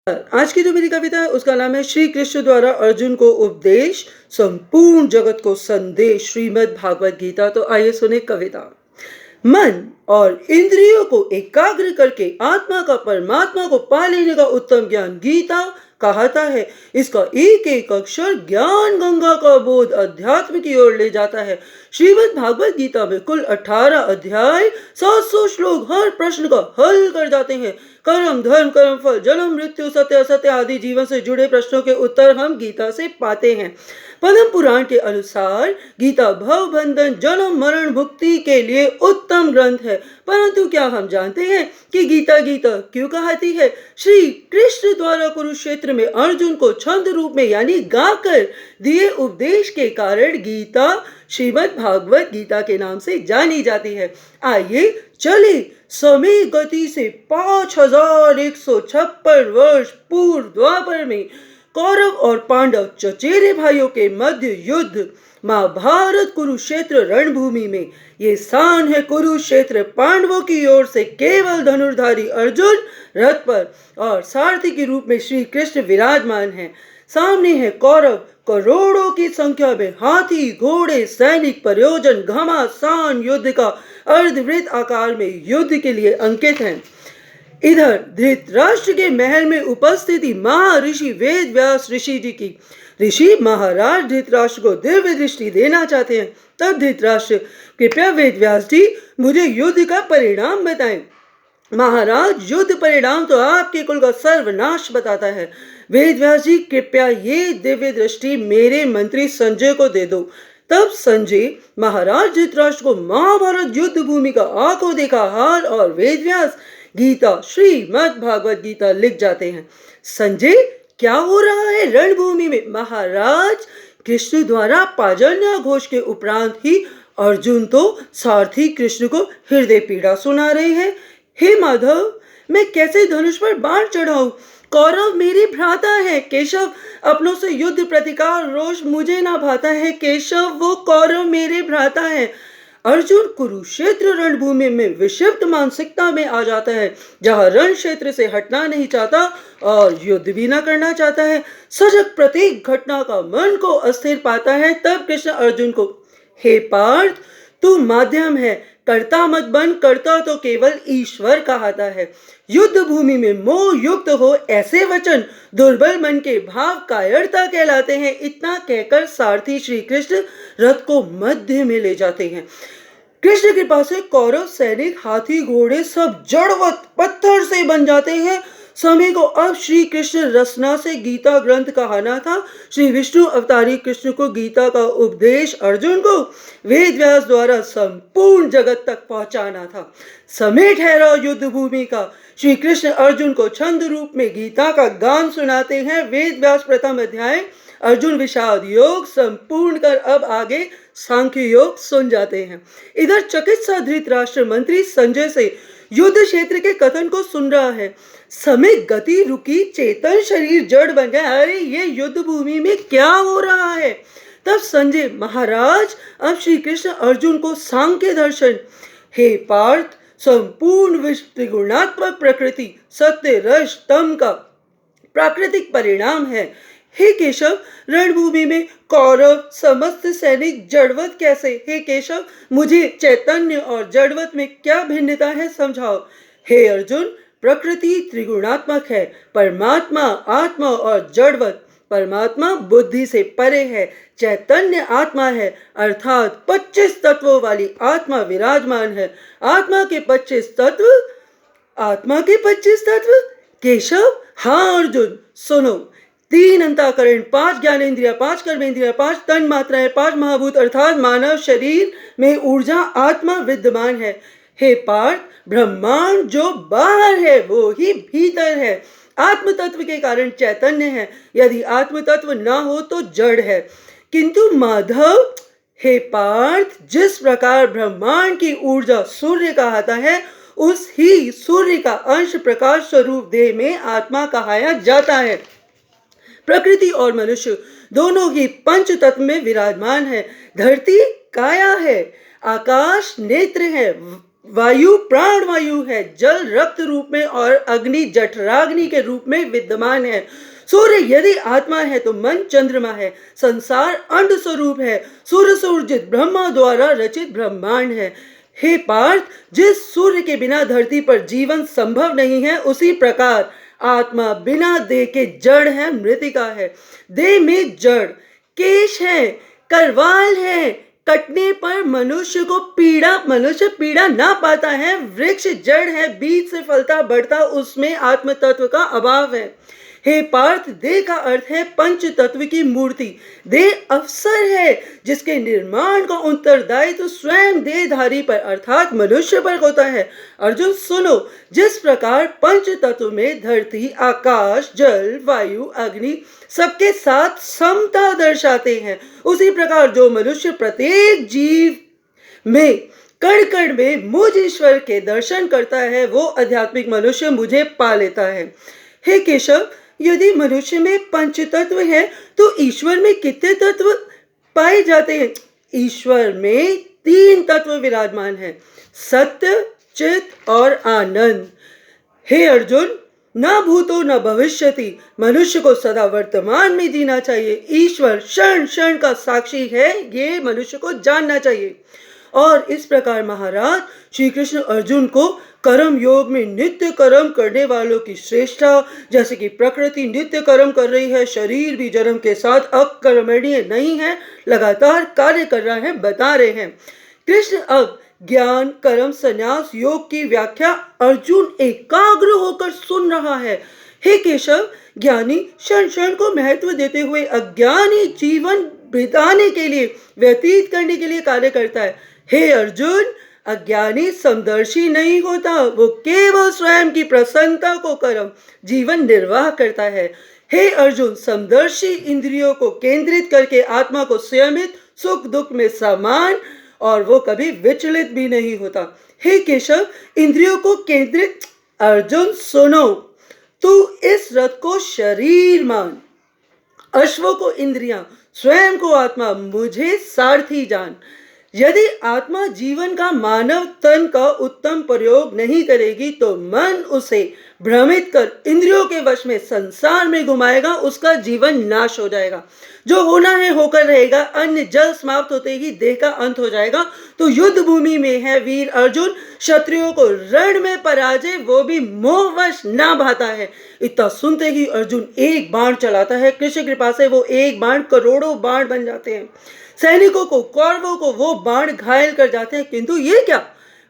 आज की जो मेरी कविता है उसका नाम है श्री कृष्ण द्वारा अर्जुन को उपदेश, संपूर्ण जगत को संदेश, श्रीमद् भागवत गीता। तो आइए सुने कविता। मन और इंद्रियों को एकाग्र करके आत्मा का परमात्मा को पा लेने का उत्तम ज्ञान गीता कहता है। इसका एक एक अक्षर ज्ञान गंगा का बोध अध्यात्म की ओर ले जाता है। श्रीमद् भागवत गीता में कुल 18 अध्याय, 700 श्लोक हर प्रश्न का हल कर जाते हैं। कर्म, धर्म, कर्म फल, जन्म, मृत्यु, सत्य असत्य आदि जीवन से जुड़े प्रश्नों के उत्तर हम गीता से पाते हैं। पद्म पुराण के अनुसार गीता भव बंधन, जन्म, मरण, मुक्ति के लिए उत्तम ग्रंथ है। परंतु क्या हम जानते हैं कि गीता गीता क्यों कहती है? श्री कृष्ण द्वारा कुरुक्षेत्र में अर्जुन को छंद रूप में यानी गाकर दिए उपदेश के कारण गीता श्रीमद् भागवत गीता के नाम से जानी जाती है। आइए चले समय गति से 5156 वर्ष पूर्व द्वापर में कौरव और पांडव चचेरे भाइयों के मध्य युद्ध महाभारत कुरुक्षेत्र रणभूमि में। ये स्थान है कुरुक्षेत्र। पांडवों की ओर से केवल धनुर्धारी अर्जुन रथ पर और सारथी के रूप में श्री कृष्ण विराजमान है। सामने है कौरव, करोड़ों की संख्या में हाथी, घोड़े, सैनिक, प्रयोजन, घमासान युद्ध का अर्धवृत्त आकार में युद्ध के लिए अंकित हैं। इधर धृतराष्ट्र के महल में उपस्थिति महर्षि वेद व्यास ऋषि जी की। ऋषि महाराज धृतराष्ट्र को दिव्य दृष्टि देना चाहते हैं। तब धृतराष्ट्र, कृपया वेद व्यास जी मुझे युद्ध का परिणाम बताएं। महाराज, युद्ध परिणाम तो आपके कुल का सर्वनाश बताता है। वेद व्यास जी, कृपया ये दिव्य दृष्टि मेरे मंत्री संजय को दे दो। तब संजय महाराज धृतराष्ट्र को महाभारत युद्ध भूमि का आंखों देखा हाल और वेद व्यास गीता श्रीमद् भागवत गीता लिख जाते हैं। संजय, क्या हो रहा है रणभूमि में? महाराज, कृष्ण द्वारा पाजन्य घोष के उपरांत ही अर्जुन तो सारथी कृष्ण को हृदय पीड़ा सुना रहे हैं। हे माधव, मैं कैसे धनुष पर बाण चढ़ाऊं? कौरव मेरे भ्राता है। केशव, अपनों से युद्ध प्रतिकार रोष मुझे ना भाता है। केशव, वो कौरव मेरे भ्राता है। अर्जुन कुरुक्षेत्र रणभूमि में विक्षिप्त मानसिकता में आ जाता है, जहां रण क्षेत्र से हटना नहीं चाहता और युद्ध भी न करना चाहता है। सजग प्रत्येक घटना का मन को अस्थिर पाता है। तब कृष्ण अर्जुन को, हे पार्थ, तू माध्यम है, कर्ता मत बन। कर्ता तो केवल ईश्वर कहता है। युद्ध भूमि में मोह युक्त हो ऐसे वचन दुर्बल मन के भाव कायरता कहलाते हैं। इतना कहकर सारथी श्री कृष्ण रथ को मध्य में ले जाते हैं। कृष्ण कृपा से कौरव सैनिक, हाथी, घोड़े सब जड़वत पत्थर से बन जाते हैं। समय को अब श्री कृष्ण रचना से गीता ग्रंथ कहाना था। श्री विष्णु अवतारी कृष्ण को गीता का उपदेश अर्जुन को वेद व्यास द्वारा संपूर्ण जगत तक पहुंचाना था। समय ठहरा युद्ध भूमि का। श्री कृष्ण अर्जुन को छंद रूप में गीता का गान सुनाते हैं। वेद व्यास प्रथम अध्याय अर्जुन विषाद योग संपूर्ण कर अब आगे सांख्य योग सुन जाते हैं। इधर चकित सा धृतराष्ट्र मंत्री संजय से युद्ध क्षेत्र के कथन को सुन रहा है। समय गति रुकी, चेतन शरीर जड़ बन गया। अरे ये युद्ध भूमि में क्या हो रहा है? तब संजय, महाराज, अब श्री कृष्ण अर्जुन को सांख्य दर्शन, हे पार्थ, संपूर्ण विश्व त्रिगुणात्मक प्रकृति सत्य रज तम का प्राकृतिक परिणाम है। हे केशव, रणभूमि में कौरव समस्त सैनिक जड़वत कैसे? हे केशव, मुझे चैतन्य और जड़वत में क्या भिन्नता है समझाओ। हे अर्जुन, प्रकृति त्रिगुणात्मक है। परमात्मा आत्मा और जड़वत। परमात्मा बुद्धि से परे है, चैतन्य आत्मा है, अर्थात 25 तत्वों वाली आत्मा विराजमान है। आत्मा के 25 तत्व। आत्मा के 25 तत्व? केशव, हाँ अर्जुन, सुनो। 3 अंतःकरण, 5 ज्ञानेंद्रिया, 5 कर्मेंद्रिया, 5 तन मात्राएं, 5 महाभूत अर्थात मानव शरीर में ऊर्जा आत्मा विद्यमान है। हे पार्थ, ब्रह्मांड जो बाहर है वो ही भीतर है। आत्म तत्व के कारण चैतन्य है। यदि आत्म तत्व ना हो तो जड़ है। किंतु माधव, हे पार्थ, जिस प्रकार ब्रह्मांड की ऊर्जा सूर्य कहता है, उस ही सूर्य का अंश प्रकाश स्वरूप देह में आत्मा कहाया जाता है। प्रकृति और मनुष्य दोनों ही पंच तत्व में विराजमान है। धरती काया है, आकाश नेत्र है, वायु प्राण वायु है, जल रक्त रूप में और अग्नि जठराग्नि के रूप में विद्यमान है। सूर्य यदि आत्मा है तो मन चंद्रमा है, संसार अंड स्वरूप है, सूर्य से ऊर्जित ब्रह्मा द्वारा रचित ब्रह्मांड है। हे पार्थ, जिस सूर्य के बिना धरती पर जीवन संभव नहीं है, उसी प्रकार आत्मा बिना देह के जड़ है, मृतिका है। देह में जड़ केश है, करवाल है, कटने पर मनुष्य पीड़ा ना पाता है। वृक्ष जड़ है, बीज से फलता बढ़ता, उसमें आत्म तत्व का अभाव है। हे पार्थ, देह का अर्थ है पंच तत्व की मूर्ति। देह अवसर है जिसके निर्माण का उत्तरदायित्व स्वयं देहधारी पर अर्थात मनुष्य पर होता है। अर्जुन सुनो, जिस प्रकार पंच तत्व में धरती, आकाश, जल, वायु, अग्नि सबके साथ समता दर्शाते हैं, उसी प्रकार जो मनुष्य प्रत्येक जीव में कण कण में मुझ ईश्वर के दर्शन करता है, वो आध्यात्मिक मनुष्य मुझे पा लेता है। हे केशव, यदि मनुष्य में पंच तत्व है तो ईश्वर में कितने तत्व पाए जाते हैं? ईश्वर में 3 तत्व विराजमान हैं, सत्य, चित और आनंद। हे अर्जुन, न भूतो न भविष्यति, मनुष्य को सदा वर्तमान में जीना चाहिए। ईश्वर क्षण क्षण का साक्षी है, ये मनुष्य को जानना चाहिए। और इस प्रकार महाराज श्री कृष्ण अर्जुन को कर्म योग में नित्य कर्म करने वालों की श्रेष्ठता, जैसे कि प्रकृति नित्य कर्म कर रही है, शरीर भी जन्म के साथ अकर्मण्य नहीं है, लगातार कार्य कर रहा है, बता रहे हैं। कृष्ण अब ज्ञान, कर्म, संन्यास, योग की व्याख्या अर्जुन एकाग्र होकर सुन रहा है। हे केशव, ज्ञानी क्षण क्षण को महत्व देते हुए अज्ञानी जीवन बिताने के लिए, व्यतीत करने के लिए कार्य करता है। हे अर्जुन, अज्ञानी समदर्शी नहीं होता, वो केवल स्वयं की प्रसन्नता को कर्म जीवन निर्वाह करता है। हे अर्जुन, समदर्शी इंद्रियों को केंद्रित करके आत्मा को संयमित, सुख दुख में समान, और वो कभी विचलित भी नहीं होता। हे केशव, इंद्रियों को केंद्रित, अर्जुन सुनो, तू इस रथ को शरीर मान, अश्वों को इंद्रियां, स्वयं को आत्मा, मुझे सारथी जान। यदि आत्मा जीवन का मानव तन का उत्तम प्रयोग नहीं करेगी तो मन उसे भ्रमित कर इंद्रियों के वश में संसार में घुमाएगा, उसका जीवन नाश हो जाएगा। जो होना है होकर रहेगा, अन्न जल समाप्त होते ही देह का अंत हो जाएगा। तो युद्ध भूमि में है वीर अर्जुन, क्षत्रियों को रण में पराजय वो भी मोहवश ना भाता है। इतना सुनते ही अर्जुन एक बाण चलाता है, कृष्ण कृपा से वो एक बाण करोड़ों बाण बन जाते हैं। सैनिकों को, कौरवों को वो बाण घायल कर जाते हैं, किंतु ये क्या,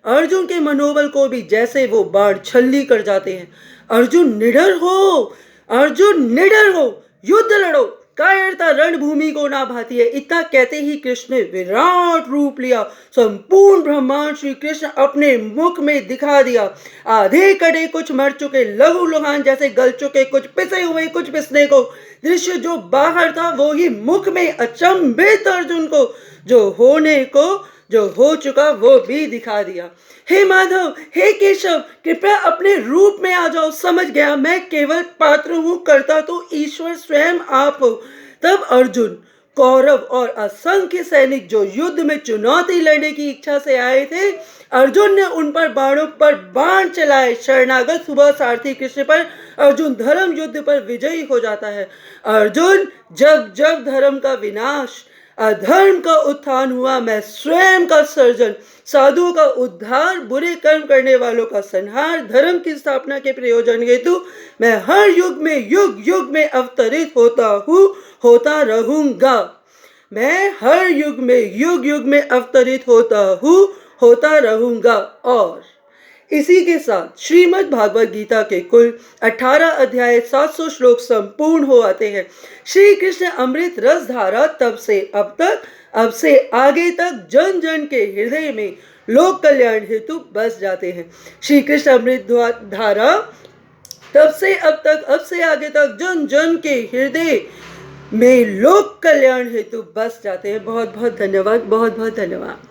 अर्जुन के मनोबल को भी जैसे वो बाण छल्ली कर जाते हैं। अर्जुन निडर हो, अर्जुन निडर हो, युद्ध लड़ो, कायरता रणभूमि को ना भाती है। इतना कहते ही कृष्ण ने विराट रूप लिया, संपूर्ण ब्रह्मांड श्री कृष्ण अपने मुख में दिखा दिया। आधे कड़े कुछ मर चुके, लहू लुहान जैसे गल चुके, कुछ पिसे हुए, कुछ पिसने को। दृश्य जो बाहर था वो ही मुख में अचंभित अर्जुन को जो होने को, जो हो चुका वो भी दिखा दिया। हे माधव, हे केशव, कृपया अपने रूप में आ जाओ। समझ गया, मैं केवल पात्र हूं, करता तो ईश्वर स्वयं आप हो। तब अर्जुन, कौरव और असंख्य सैनिक जो युद्ध में चुनौती लड़ने की इच्छा से आए थे, अर्जुन ने उन पर बाणों पर बाण चलाए। शरणागत सुबह सारथी कृष्ण पर अर्जुन धर्म युद्ध पर विजयी हो जाता है। अर्जुन, जब जब धर्म का विनाश, अधर्म का उत्थान हुआ, मैं स्वयं का सर्जन, साधुओं का उद्धार, बुरे कर्म करने वालों का संहार, धर्म की स्थापना के प्रयोजन हेतु मैं हर युग में युग युग में अवतरित होता हूँ, होता रहूंगा। मैं हर युग में युग युग में अवतरित होता हूँ, होता रहूंगा। और इसी के साथ श्रीमद् भागवत गीता के कुल 18 अध्याय 700 श्लोक संपूर्ण हो आते हैं। श्री कृष्ण अमृत रस धारा तब से अब तक, अब से आगे तक जन जन के हृदय में लोक कल्याण हेतु बस जाते हैं। श्री कृष्ण अमृत धारा तब से अब तक, अब से आगे तक जन जन के हृदय में लोक कल्याण हेतु बस जाते हैं। बहुत बहुत धन्यवाद, बहुत बहुत धन्यवाद।